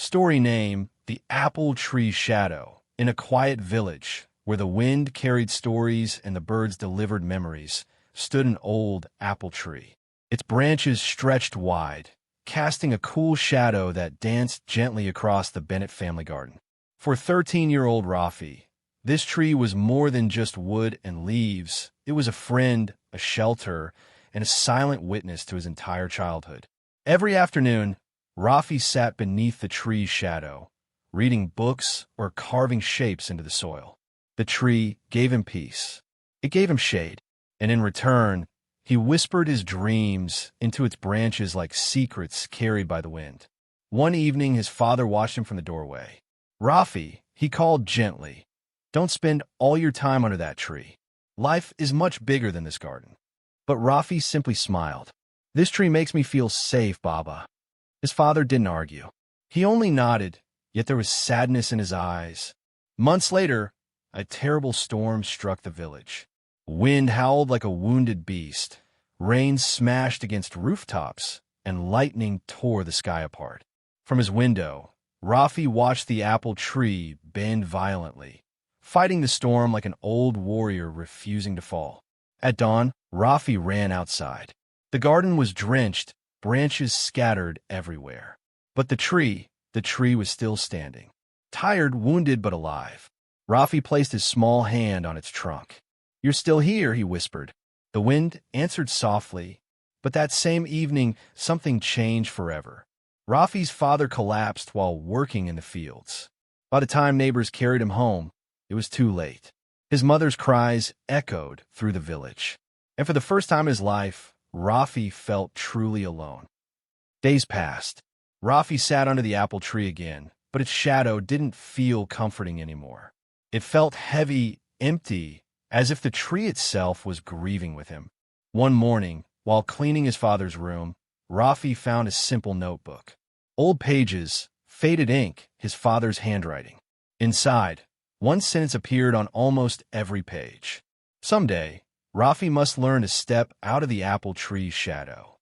Story name, The Apple Tree Shadow. In a quiet village, where the wind carried stories and the birds delivered memories, stood an old apple tree. Its branches stretched wide, casting a cool shadow that danced gently across the Bennett family garden. For 13-year-old Rafi, this tree was more than just wood and leaves. It was a friend, a shelter, and a silent witness to his entire childhood. Every afternoon, Rafi sat beneath the tree's shadow, reading books or carving shapes into the soil. The tree gave him peace. It gave him shade, and in return, he whispered his dreams into its branches like secrets carried by the wind. One evening, his father watched him from the doorway. "Rafi," he called gently, "don't spend all your time under that tree. Life is much bigger than this garden." But Rafi simply smiled. "This tree makes me feel safe, Baba." His father didn't argue. He only nodded, yet there was sadness in his eyes. Months later, a terrible storm struck the village. Wind howled like a wounded beast. Rain smashed against rooftops, and lightning tore the sky apart. From his window, Rafi watched the apple tree bend violently, fighting the storm like an old warrior refusing to fall. At dawn, Rafi ran outside. The garden was drenched, branches scattered everywhere. But the tree was still standing. Tired, wounded, but alive. Rafi placed his small hand on its trunk. "You're still here," he whispered. The wind answered softly, but that same evening, something changed forever. Rafi's father collapsed while working in the fields. By the time neighbors carried him home, it was too late. His mother's cries echoed through the village. And for the first time in his life, Rafi felt truly alone. Days passed. Rafi sat under the apple tree again, but its shadow didn't feel comforting anymore. It felt heavy, empty, as if the tree itself was grieving with him. One morning, while cleaning his father's room, Rafi found a simple notebook. Old pages, faded ink, his father's handwriting. Inside, one sentence appeared on almost every page. Someday, Rafi must learn to step out of the apple tree's shadow.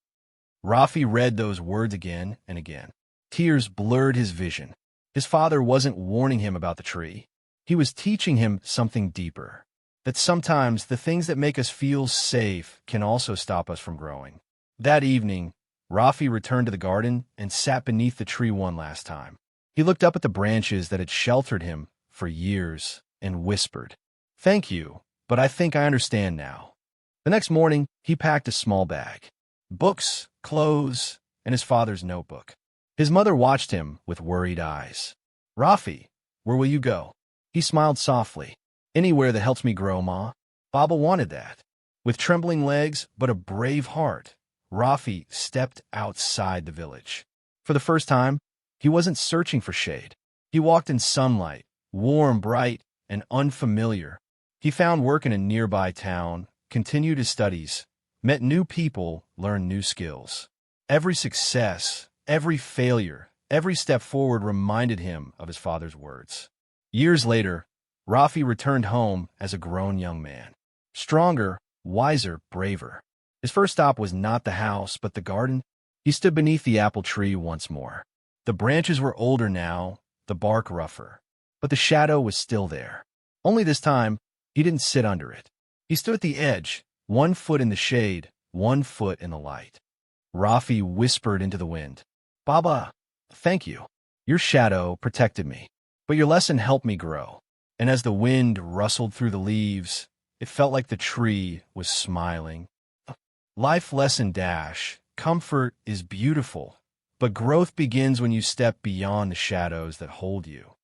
Rafi read those words again and again. Tears blurred his vision. His father wasn't warning him about the tree. He was teaching him something deeper. That sometimes the things that make us feel safe can also stop us from growing. That evening, Rafi returned to the garden and sat beneath the tree one last time. He looked up at the branches that had sheltered him for years and whispered, "Thank you, but I think I understand now." The next morning, he packed a small bag. Books, clothes, and his father's notebook. His mother watched him with worried eyes. "Rafi, where will you go?" He smiled softly. "Anywhere that helps me grow, Ma." Baba wanted that. With trembling legs but a brave heart, Rafi stepped outside the village. For the first time, he wasn't searching for shade. He walked in sunlight, warm, bright, and unfamiliar. He found work in a nearby town, continued his studies, met new people, learned new skills. Every success, every failure, every step forward reminded him of his father's words. Years later, Rafi returned home as a grown young man. Stronger, wiser, braver. His first stop was not the house, but the garden. He stood beneath the apple tree once more. The branches were older now, the bark rougher, but the shadow was still there. Only this time, he didn't sit under it. He stood at the edge, 1 foot in the shade, 1 foot in the light. Rafi whispered into the wind, "Baba, thank you. Your shadow protected me, but your lesson helped me grow." And as the wind rustled through the leaves, it felt like the tree was smiling. Life lesson dash. Comfort is beautiful, but growth begins when you step beyond the shadows that hold you.